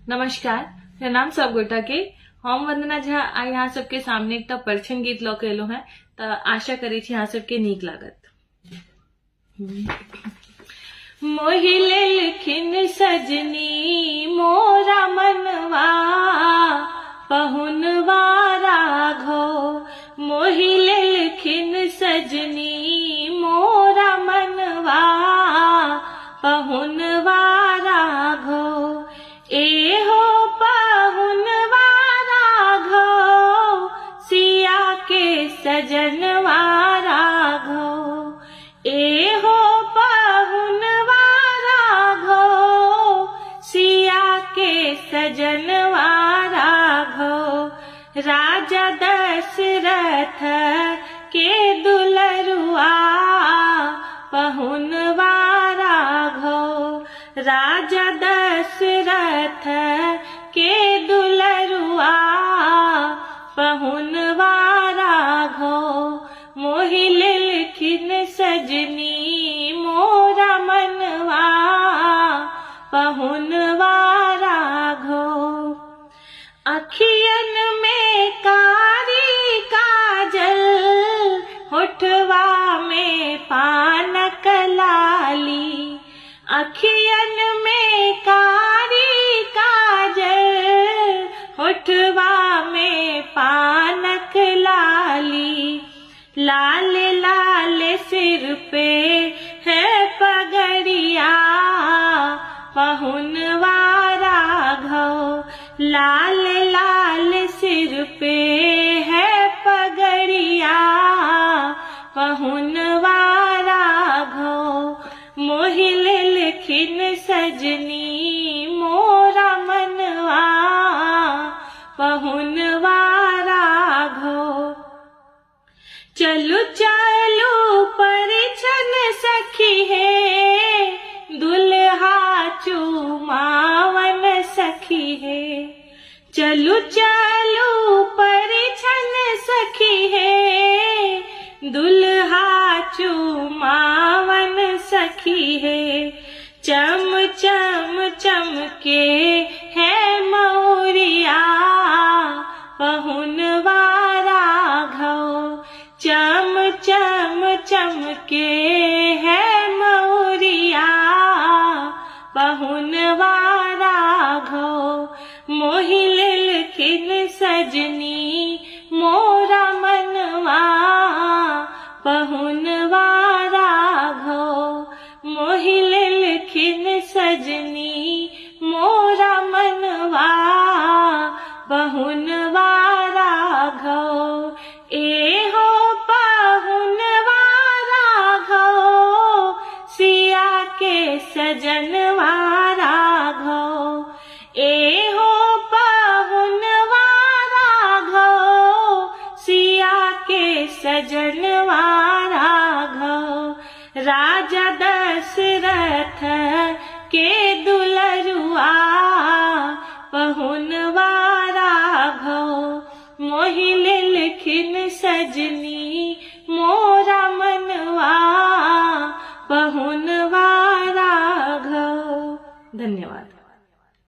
नमस्कार, मेरा नाम सबगोटा के हम वंदना झा आ यहाँ सबके सामने एक परछन गीत लऽ के एलो हैं तो आशा करै छी यहाँ सबके नीक लागत। मोहि लेलखिन सजनी मोरा मनवा पहुनवा राघो। मोहि लेलखिन सजनी मोरा मनवा पहुनवा राघो। एहो पहुनवा राघो सिया के सजनवा राघो। एहो पहुनवा राघो सिया के सजनवा राघो। राजा दशरथ के दुलरुआ पहुनवा राघो। राजा दशरथ के दुलरुआ पहुनवा राघो। मोहि लेलखिन सजनी मोरा मनवा पहुनवा राघो। अखियन में कारी काजल होठवा में पानक लाली। अखियन में कारी काजल होठवा में पानक लाली। लाल लाल सिर पे है पगड़िया पहुनवा राघो। लाल लाल सिर पे है पगड़िया पहुनवा राघो। मोहि लेलखिन सजनी मोरा मनवा पहुनवा राघो। चलु चलु परिछन सखी है दुल्हा चुमावन सखी है। चलु चलु परिछन सखी है दुल्हा चुमावन सखी है। चम चम चमके है मौरिया पहुनवा राघो। चम चम चमके है मौरिया पहुनवा राघो। मोहि लेलखिन सजनी मोरा मनवा पहुनवा राघो। मोहि लेलखिन सजनी मोरा मनवा पहुनवा राघो। एहो पहुनवा राघो सिया के सजनवा राघो। एहो पहुनवा राघो सिया के सजनवा राघो। राजा दशरथ के दुलरुआ पहुनवा राघो। मोहि लेलखिन सजनी मोरा मनवा पहुनवा राघो। धन्यवाद।